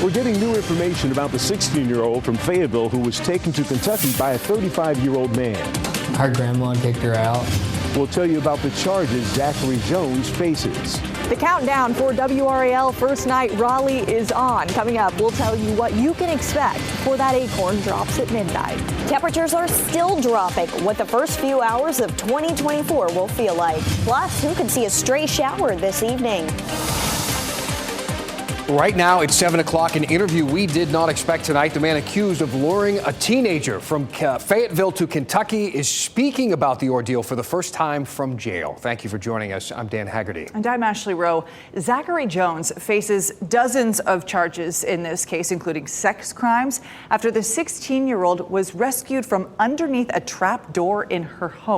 We're getting new information about the 16-year-old from Fayetteville who was taken to Kentucky by a 35-year-old man. Her grandma kicked her out. We'll tell you about the charges Zachary Jones faces. The countdown for WRAL First Night Raleigh is on. Coming up, we'll tell you what you can expect before that acorn drops at midnight. Temperatures are still dropping, what the first few hours of 2024 will feel like. Plus, who could see a stray shower this evening? Right now, it's 7 o'clock. An interview we did not expect tonight. The man accused of luring a teenager from Fayetteville to Kentucky is speaking about the ordeal for the first time from jail. Thank you for joining us. I'm Dan Haggerty. And I'm Ashley Rowe. Zachary Jones faces dozens of charges in this case, including sex crimes, after the 16-year-old was rescued from underneath a trap door in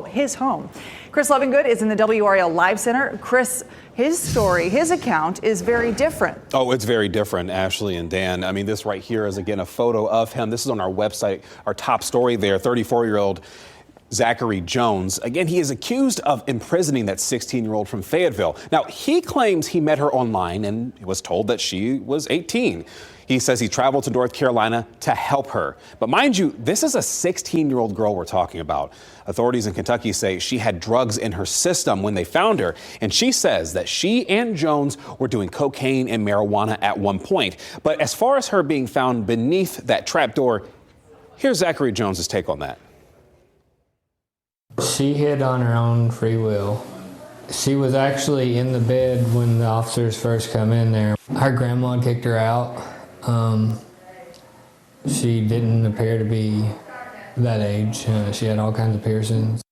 his home. Chris Lovingood is in the WRAL Live Center. Chris, his story, his account is very different. Oh, it's very different, Ashley and Dan. I mean, this right here is, again, a photo of him. This is on our website, our top story there, 34-year-old Zachary Jones. Again, he is accused of imprisoning that 16-year-old from Fayetteville. Now, he claims he met her online and was told that she was 18. He says he traveled to North Carolina to help her. But mind you, this is a 16-year-old girl we're talking about. Authorities in Kentucky say she had drugs in her system when they found her. And she says that she and Jones were doing cocaine and marijuana at one point. But as far as her being found beneath that trapdoor, here's Zachary Jones's take on that. She hid on her own free will. She was actually in the bed when the officers first come in there. Her grandma kicked her out. She didn't appear to be that age. She had all kinds of piercings.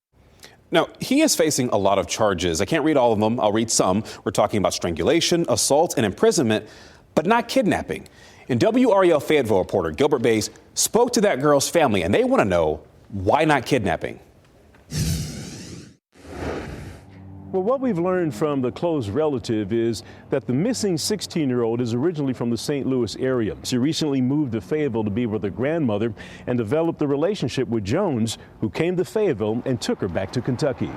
Now, he is facing a lot of charges. I can't read all of them. I'll read some. We're talking about strangulation, assault, and imprisonment, but not kidnapping. And WRAL Fayetteville reporter Gilbert Bays spoke to that girl's family, and they want to know why not kidnapping. Well, what we've learned from the close relative is that the missing 16-year-old is originally from the St. Louis area. She recently moved to Fayetteville to be with her grandmother and developed a relationship with Jones, who came to Fayetteville and took her back to Kentucky.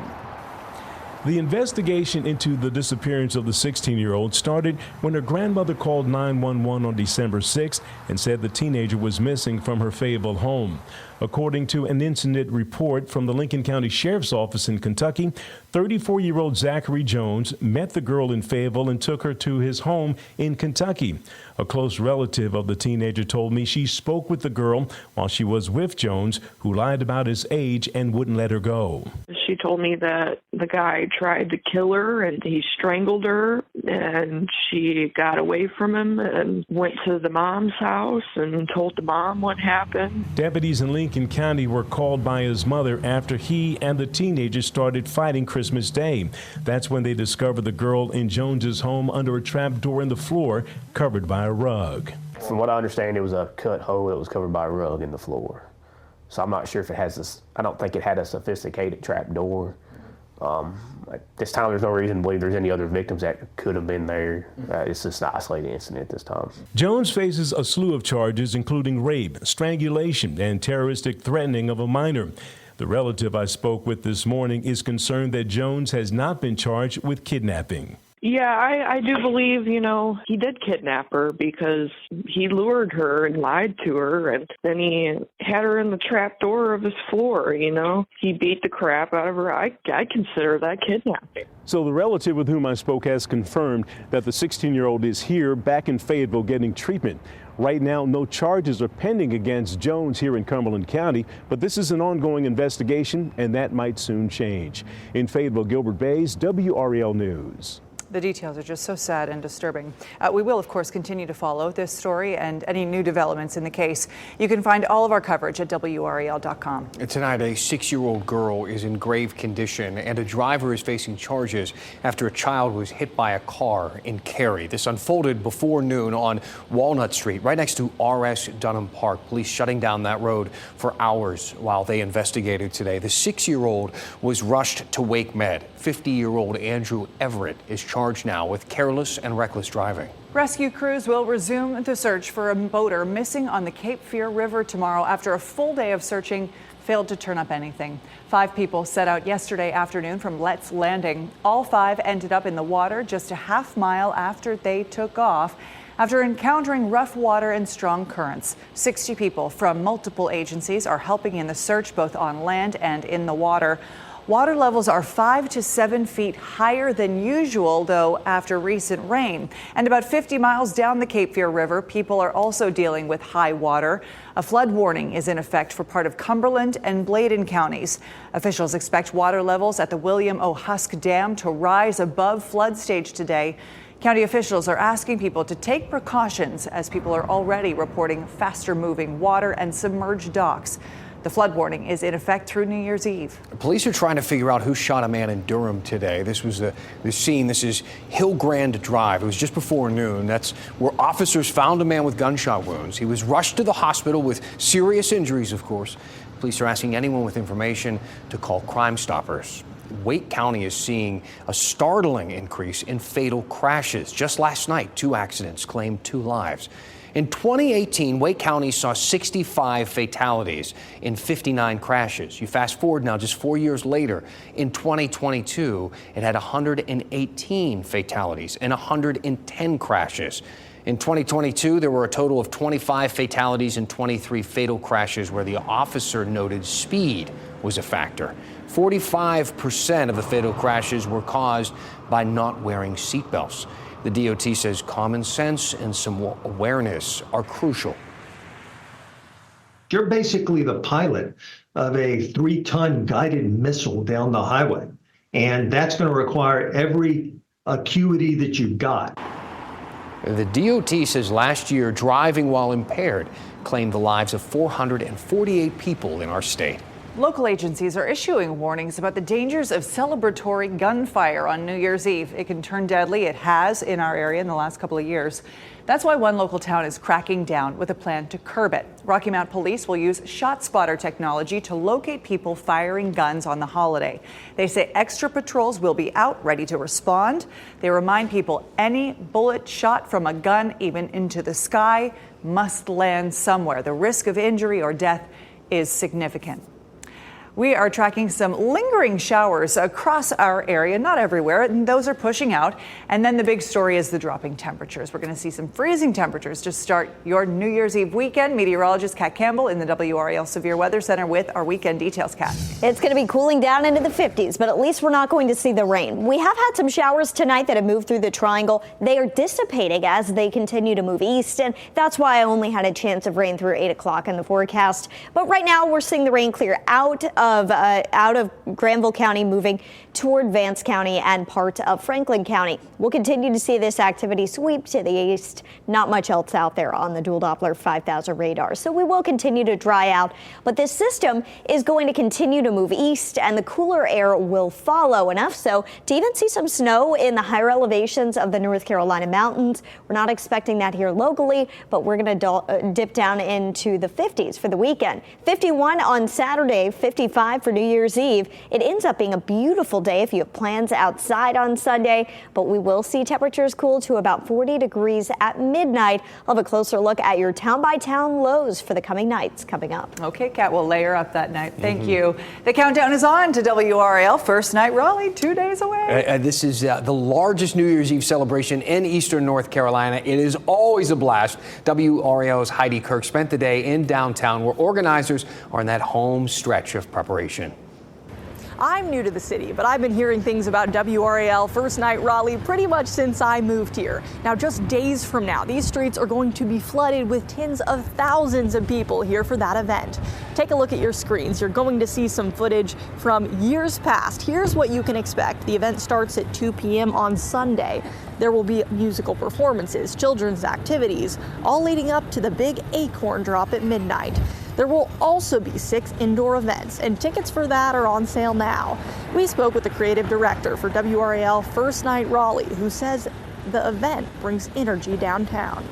The investigation into the disappearance of the 16-year-old started when her grandmother called 911 on December 6th and said the teenager was missing from her Fayetteville home. According to an incident report from the Lincoln County Sheriff's Office in Kentucky, 34-year-old Zachary Jones met the girl in Fayetteville and took her to his home in Kentucky. A close relative of the teenager told me she spoke with the girl while she was with Jones, who lied about his age and wouldn't let her go. She told me that the guy tried to kill her and he strangled her, and she got away from him and went to the mom's house and told the mom what happened. Deputies in Lincoln County were called by his mother after he and the teenager started fighting Christmas Day. That's when they discovered the girl in Jones's home under a trap door in the floor, covered by a rug. From what I understand, it was a cut hole that was covered by a rug in the floor. So I'm not sure if it has this, I don't think it had a sophisticated trap door. At this time, there's no reason to believe there's any other victims that could have been there. It's just an isolated incident at this time. Jones faces a slew of charges, including rape, strangulation, and terroristic threatening of a minor. The relative I spoke with this morning is concerned that Jones has not been charged with kidnapping. Yeah, I do believe, he did kidnap her because he lured her and lied to her, and then he had her in the trap door of his floor, He beat the crap out of her. I consider that kidnapping. So the relative with whom I spoke has confirmed that the 16-year-old is here back in Fayetteville getting treatment. Right now, no charges are pending against Jones here in Cumberland County, but this is an ongoing investigation, and that might soon change. In Fayetteville, Gilbert Bays, WRAL News. The details are just so sad and disturbing. We will, of course, continue to follow this story and any new developments in the case. You can find all of our coverage at WRAL.com. Tonight, a 6-year-old girl is in grave condition, and a driver is facing charges after a child was hit by a car in Cary. This unfolded before noon on Walnut Street, right next to R.S. Dunham Park. Police shutting down that road for hours while they investigated today. The 6-year-old was rushed to Wake Med. 50-year-old Andrew Everett is charged now with careless and reckless driving. Rescue crews will resume the search for a boater missing on the Cape Fear River tomorrow after a full day of searching failed to turn up anything. 5 people set out yesterday afternoon from Let's Landing. All 5 ended up in the water just a half mile after they took off, after encountering rough water and strong currents. 60 people from multiple agencies are helping in the search, both on land and in the water. Water levels are 5 to 7 feet higher than usual, though, after recent rain. And about 50 miles down the Cape Fear River, people are also dealing with high water. A flood warning is in effect for part of Cumberland and Bladen counties. Officials expect water levels at the William O. Husk Dam to rise above flood stage today. County officials are asking people to take precautions as people are already reporting faster moving water and submerged docks. The flood warning is in effect through New Year's Eve. Police are trying to figure out who shot a man in Durham today. This was the scene. This is Hill Grand Drive. It was just before noon. That's where officers found a man with gunshot wounds. He was rushed to the hospital with serious injuries, of course. Police are asking anyone with information to call Crime Stoppers. Wake County is seeing a startling increase in fatal crashes. Just last night, 2 accidents claimed 2 lives. In 2018, Wake County saw 65 fatalities in 59 crashes. You fast forward now, just 4 years later, in 2022, it had 118 fatalities and 110 crashes. In 2022, there were a total of 25 fatalities and 23 fatal crashes where the officer noted speed was a factor. 45% of the fatal crashes were caused by not wearing seatbelts. The DOT says common sense and some awareness are crucial. You're basically the pilot of a 3-ton guided missile down the highway, and that's going to require every acuity that you've got. The DOT says last year, driving while impaired claimed the lives of 448 people in our state. Local agencies are issuing warnings about the dangers of celebratory gunfire on New Year's Eve. It can turn deadly. It has in our area in the last couple of years. That's why one local town is cracking down with a plan to curb it. Rocky Mount Police will use shot spotter technology to locate people firing guns on the holiday. They say extra patrols will be out, ready to respond. They remind people any bullet shot from a gun, even into the sky, must land somewhere. The risk of injury or death is significant. We are tracking some lingering showers across our area, not everywhere, and those are pushing out. And then the big story is the dropping temperatures. We're going to see some freezing temperatures to start your New Year's Eve weekend. Meteorologist Kat Campbell in the WRAL Severe Weather Center with our weekend details. Kat. It's going to be cooling down into the 50s, but at least we're not going to see the rain. We have had some showers tonight that have moved through the triangle. They are dissipating as they continue to move east, and that's why I only had a chance of rain through 8 o'clock in the forecast. But right now we're seeing the rain clear out of Granville County, moving toward Vance County and part of Franklin County. We'll continue to see this activity sweep to the east. Not much else out there on the dual Doppler 5000 radar. So we will continue to dry out, but this system is going to continue to move east and the cooler air will follow, enough so to even see some snow in the higher elevations of the North Carolina mountains. We're not expecting that here locally, but we're going to dip down into the 50s for the weekend. 51 on Saturday, 55 for New Year's Eve. It ends up being a beautiful day if you have plans outside on Sunday, but we will see temperatures cool to about 40 degrees at midnight. I'll have a closer look at your town-by-town lows for the coming nights coming up. Okay, Kat, we'll layer up that night. Thank you. The countdown is on to WRAL First Night Raleigh, 2 days away. This is the largest New Year's Eve celebration in eastern North Carolina. It is always a blast. WRAL's Heidi Kirk spent the day in downtown where organizers are in that home stretch of preparation. I'm new to the city, but I've been hearing things about WRAL First Night Raleigh pretty much since I moved here. Now, just days from now, these streets are going to be flooded with tens of thousands of people here for that event. Take a look at your screens. You're going to see some footage from years past. Here's what you can expect. The event starts at 2 p.m. on Sunday. There will be musical performances, children's activities, all leading up to the big acorn drop at midnight. There will also be 6 indoor events, and tickets for that are on sale now. We spoke with the creative director for WRAL First Night Raleigh, who says the event brings energy downtown.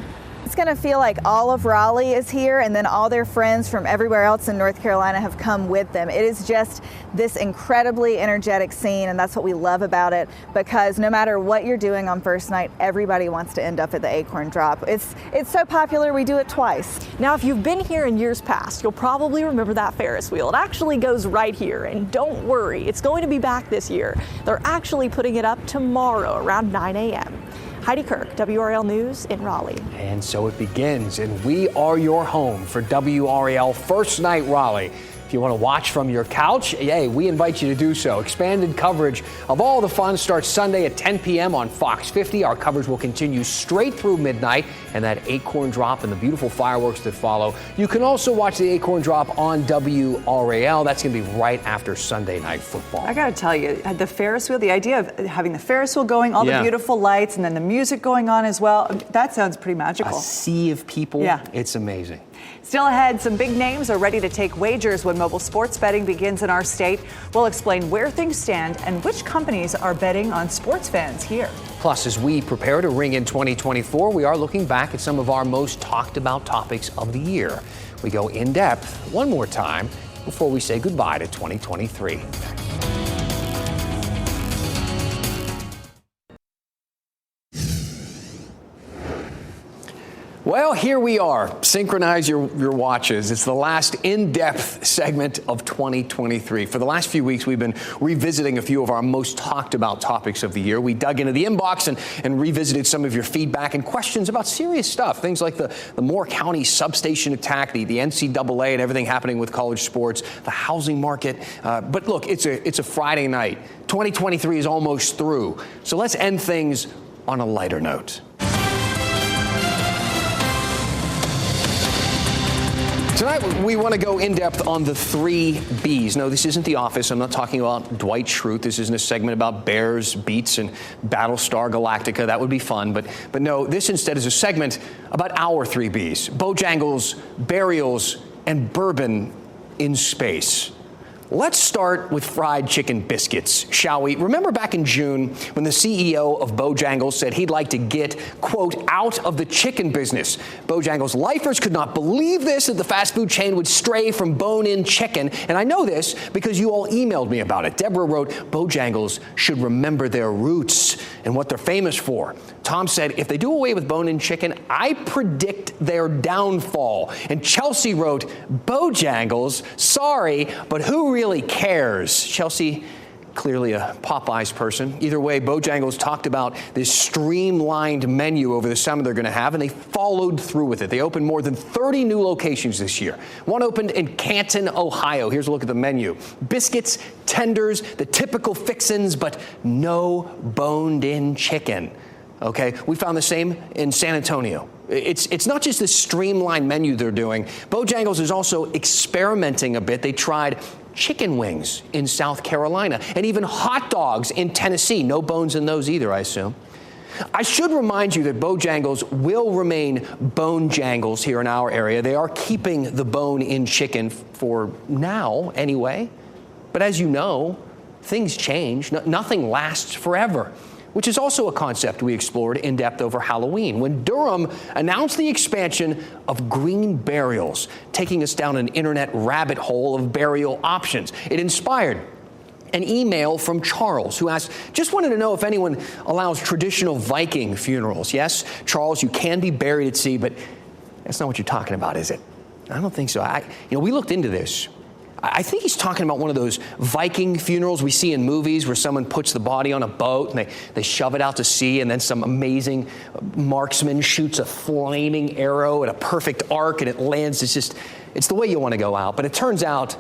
It's going to feel like all of Raleigh is here, and then all their friends from everywhere else in North Carolina have come with them. It is just this incredibly energetic scene, and that's what we love about it, because no matter what you're doing on first night, everybody wants to end up at the Acorn Drop. It's so popular, we do it twice. Now, if you've been here in years past, you'll probably remember that Ferris wheel. It actually goes right here, and don't worry, it's going to be back this year. They're actually putting it up tomorrow around 9 a.m. Heidi Kirk, WRAL News in Raleigh. And so it begins, and we are your home for WRAL First Night Raleigh. If you want to watch from your couch, hey, we invite you to do so. Expanded coverage of all the fun starts Sunday at 10 p.m. on Fox 50. Our coverage will continue straight through midnight, and that Acorn Drop and the beautiful fireworks that follow. You can also watch the Acorn Drop on WRAL. That's going to be right after Sunday Night Football. I got to tell you, the Ferris wheel, the idea of having the Ferris wheel going, all the beautiful lights, and then the music going on as well, that sounds pretty magical. A sea of people. Yeah. It's amazing. Still ahead, some big names are ready to take wagers when mobile sports betting begins in our state. We'll explain where things stand and which companies are betting on sports fans here. Plus, as we prepare to ring in 2024, we are looking back at some of our most talked about topics of the year. We go in depth one more time before we say goodbye to 2023. Well, here we are. Synchronize your watches. It's the last in-depth segment of 2023. For the last few weeks, we've been revisiting a few of our most talked about topics of the year. We dug into the inbox and revisited some of your feedback and questions about serious stuff. Things like the Moore County substation attack, the NCAA and everything happening with college sports, the housing market. But look, it's a Friday night. 2023 is almost through. So let's end things on a lighter note. Tonight, we want to go in depth on the 3 Bs. No, this isn't The Office. I'm not talking about Dwight Schrute. This isn't a segment about Bears, Beats, and Battlestar Galactica. That would be fun. But no, this instead is a segment about our 3 Bs. Bojangles, burials, and bourbon in space. Let's start with fried chicken biscuits, shall we? Remember back in June when the CEO of Bojangles said he'd like to get, quote, out of the chicken business. Bojangles lifers could not believe this, that the fast food chain would stray from bone-in chicken. And I know this because you all emailed me about it. Deborah wrote, Bojangles should remember their roots and what they're famous for. Tom said, if they do away with bone-in chicken, I predict their downfall. And Chelsea wrote, Bojangles, sorry, but who really cares? Chelsea, clearly a Popeyes person. Either way, Bojangles talked about this streamlined menu over the summer they're going to have, and they followed through with it. They opened more than 30 new locations this year. One opened in Canton, Ohio. Here's a look at the menu. Biscuits, tenders, the typical fixins, but no boned-in chicken. Okay, we found the same in San Antonio. It's not just this streamlined menu they're doing. Bojangles is also experimenting a bit. They tried chicken wings in South Carolina and even hot dogs in Tennessee. No bones in those either, I assume. I should remind you that Bojangles will remain Bonejangles here in our area. They are keeping the bone in chicken for now anyway. But as you know, things change. Nothing lasts forever, which is also a concept we explored in depth over Halloween when Durham announced the expansion of green burials, taking us down an internet rabbit hole of burial options. It inspired an email from Charles, who asked, just wanted to know if anyone allows traditional Viking funerals. Yes, Charles, you can be buried at sea, but that's not what you're talking about, is it? I don't think so. We looked into this. I think he's talking about one of those Viking funerals we see in movies where someone puts the body on a boat and they shove it out to sea, and then some amazing marksman shoots a flaming arrow at a perfect arc and it lands. It's the way you want to go out. But it turns out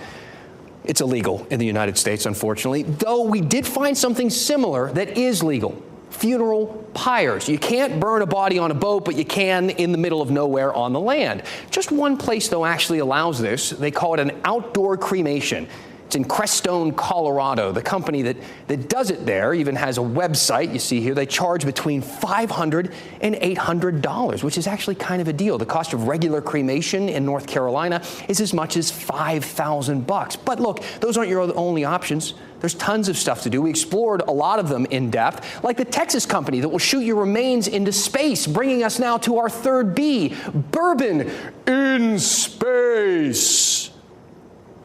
it's illegal in the United States, unfortunately, though we did find something similar that is legal. Funeral pyres. You can't burn a body on a boat, but you can in the middle of nowhere on the land. Just one place, though, actually allows this. They call it an outdoor cremation. It's in Crestone, Colorado. The company that does it there even has a website. You see here, they charge between $500 and $800, which is actually kind of a deal. The cost of regular cremation in North Carolina is as much as $5,000. But look, those aren't your only options. There's tons of stuff to do. We explored a lot of them in depth, like the Texas company that will shoot your remains into space, bringing us now to our third B, bourbon in space.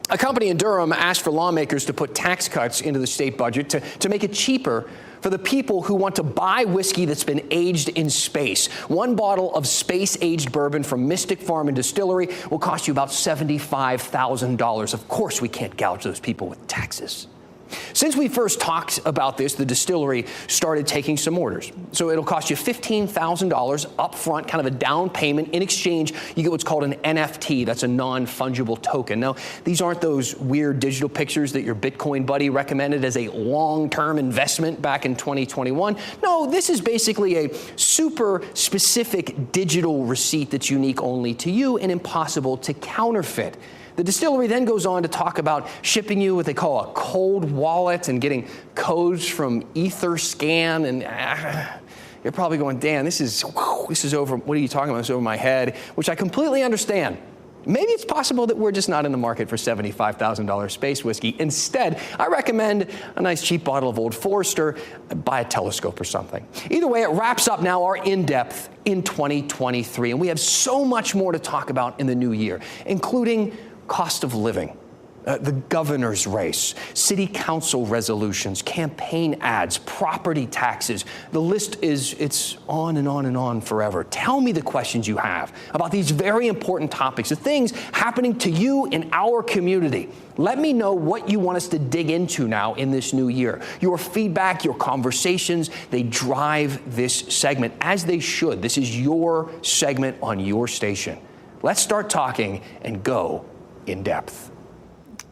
A company in Durham asked for lawmakers to put tax cuts into the state budget to make it cheaper for the people who want to buy whiskey that's been aged in space. One bottle of space-aged bourbon from Mystic Farm and Distillery will cost you about $75,000. Of course, we can't gouge those people with taxes. Since we first talked about this, the distillery started taking some orders. So it'll cost you $15,000 up front, kind of a down payment. In exchange, you get what's called an NFT. That's a non-fungible token. Now, these aren't those weird digital pictures that your Bitcoin buddy recommended as a long-term investment back in 2021. No, this is basically a super specific digital receipt that's unique only to you and impossible to counterfeit. The distillery then goes on to talk about shipping you what they call a cold wallet and getting codes from Etherscan. And you're probably going, Dan, this is over. What are you talking about? It's over my head, which I completely understand. Maybe it's possible that we're just not in the market for $75,000 space whiskey. Instead, I recommend a nice cheap bottle of Old Forester, buy a telescope or something. Either way, it wraps up now our in-depth in 2023. And we have so much more to talk about in the new year, including cost of living, the governor's race, city council resolutions, campaign ads, property taxes. The list it's on and on and on forever. Tell me the questions you have about these very important topics, the things happening to you in our community. Let me know what you want us to dig into now in this new year. Your feedback, your conversations, they drive this segment, as they should. This is your segment on your station. Let's start talking and go in depth.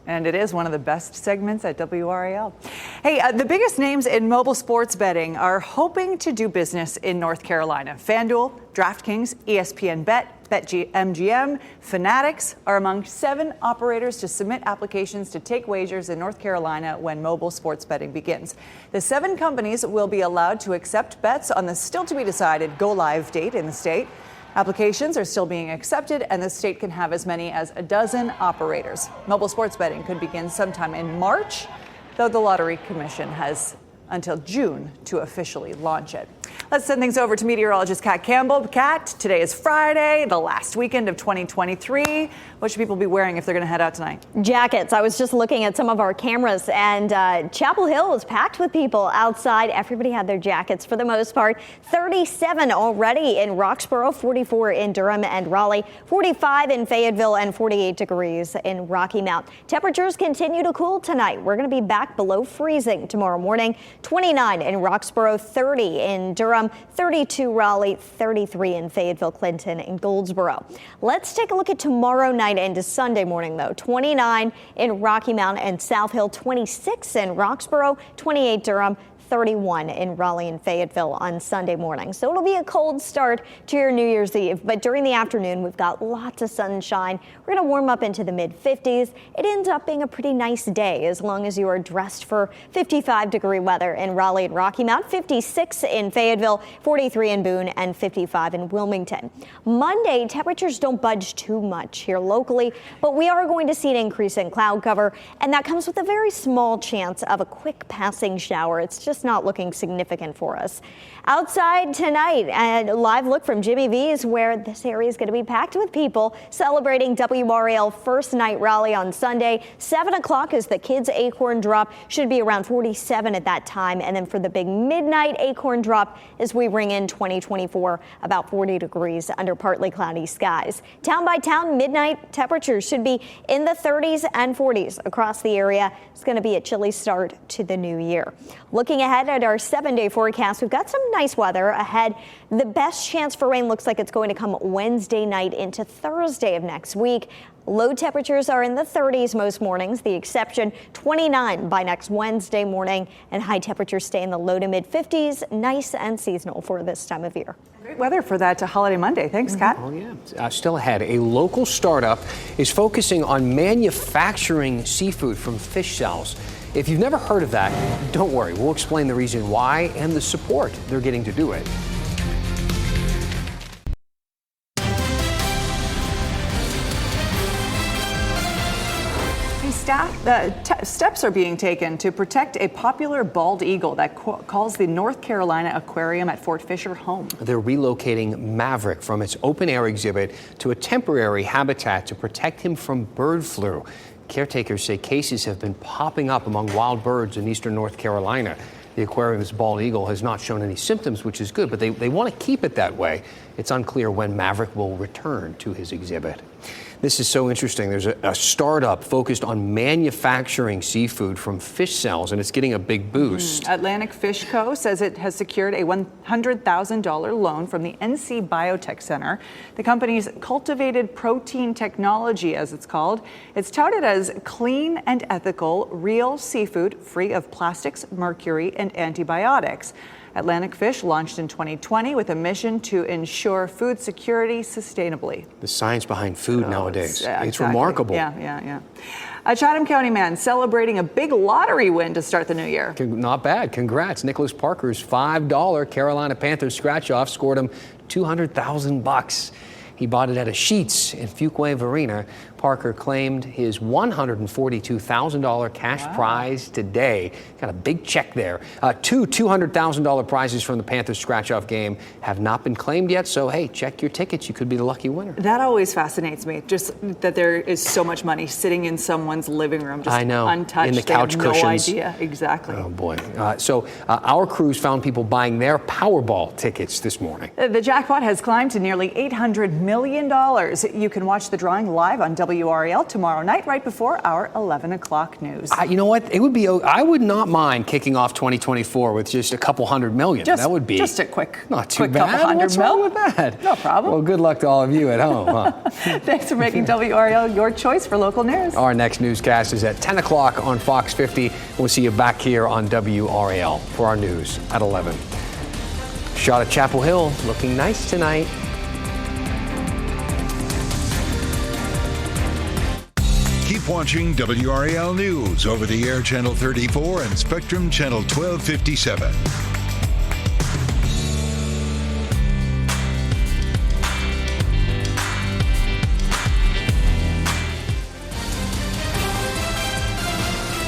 And it is one of the best segments at WRAL. Hey, the biggest names in mobile sports betting are hoping to do business in North Carolina. FanDuel, DraftKings, ESPN Bet, BetMGM, Fanatics are among 7 operators to submit applications to take wagers in North Carolina when mobile sports betting begins. The 7 companies will be allowed to accept bets on the still-to-be-decided go-live date in the state. Applications are still being accepted, and the state can have as many as a dozen operators. Mobile sports betting could begin sometime in March, though the Lottery Commission has until June to officially launch it. Let's send things over to meteorologist Kat Campbell. Kat, today is Friday, the last weekend of 2023. What should people be wearing if they're going to head out tonight? Jackets. I was just looking at some of our cameras, and Chapel Hill is packed with people outside. Everybody had their jackets for the most part. 37 already in Roxborough, 44 in Durham and Raleigh, 45 in Fayetteville, and 48 degrees in Rocky Mount. Temperatures continue to cool tonight. We're going to be back below freezing tomorrow morning. 29 in Roxborough, 30 in Durham, 32 Raleigh, 33 in Fayetteville, Clinton, and Goldsboro. Let's take a look at tomorrow night into Sunday morning, though. 29 in Rocky Mount and South Hill, 26 in Roxborough, 28 Durham, 31 in Raleigh and Fayetteville on Sunday morning. So it'll be a cold start to your New Year's Eve, but during the afternoon, we've got lots of sunshine. We're going to warm up into the mid-50s. It ends up being a pretty nice day as long as you are dressed for 55-degree weather in Raleigh and Rocky Mount, 56 in Fayetteville, 43 in Boone, and 55 in Wilmington. Monday, temperatures don't budge too much here locally, but we are going to see an increase in cloud cover, and that comes with a very small chance of a quick passing shower. It's just not looking significant for us. Outside tonight, a live look from Jimmy V's, where this area is going to be packed with people celebrating WRAL first night rally on Sunday. 7 o'clock is the kids' acorn drop. Should be around 47 at that time. And then for the big midnight acorn drop, as we ring in 2024, about 40 degrees under partly cloudy skies. Town by town, midnight temperatures should be in the 30s and 40s across the area. It's going to be a chilly start to the new year. Looking ahead at our 7-day forecast, we've got some nice weather ahead. The best chance for rain looks like it's going to come Wednesday night into Thursday of next week. Low temperatures are in the 30s most mornings, the exception 29 by next Wednesday morning, and high temperatures stay in the low to mid 50s. Nice and seasonal for this time of year. Great weather for that holiday Monday. Thanks, Kat. Oh, yeah. Still ahead, a local startup is focusing on manufacturing seafood from fish cells. If you've never heard of that, don't worry. We'll explain the reason why and the support they're getting to do it. Steps are being taken to protect a popular bald eagle that calls the North Carolina Aquarium at Fort Fisher home. They're relocating Maverick from its open-air exhibit to a temporary habitat to protect him from bird flu. Caretakers say cases have been popping up among wild birds in eastern North Carolina. The aquarium's bald eagle has not shown any symptoms, which is good, but they want to keep it that way. It's unclear when Maverick will return to his exhibit. This is so interesting. There's a startup focused on manufacturing seafood from fish cells, and it's getting a big boost. Atlantic Fish Co. says it has secured a $100,000 loan from the NC Biotech Center. The company's cultivated protein technology, as it's called, it's touted as clean and ethical, real seafood free of plastics, mercury, and antibiotics. Atlantic Fish launched in 2020 with a mission to ensure food security sustainably. The science behind food nowadays. It's It's remarkable. Yeah. A Chatham County man celebrating a big lottery win to start the new year. Not bad. Congrats. Nicholas Parker's $5 Carolina Panthers scratch-off scored him $200,000. He bought it at a Sheetz in Fuquay Arena. Parker claimed his $142,000 cash prize today. Got a big check there. Two $200,000 prizes from the Panthers scratch-off game have not been claimed yet, so hey, check your tickets. You could be the lucky winner. That always fascinates me, just that there is so much money sitting in someone's living room, just I know, untouched. in the couch they have cushions. No idea, exactly. Oh boy. So our crews found people buying their Powerball tickets this morning. The jackpot has climbed to nearly $800 million. You can watch the drawing live on WRAL tomorrow night, right before our 11 o'clock news. You know what? It would be. I would not mind kicking off 2024 with just a couple $100 million. That would be just a quick, not too quick bad. couple $100 What's wrong with that? No problem. Well, good luck to all of you at home. Huh? Thanks for making WRAL your choice for local news. Our next newscast is at 10 o'clock on Fox 50. We'll see you back here on WRAL for our news at 11. Shot at Chapel Hill, looking nice tonight. Keep watching WRAL News over the air Channel 34 and Spectrum Channel 1257.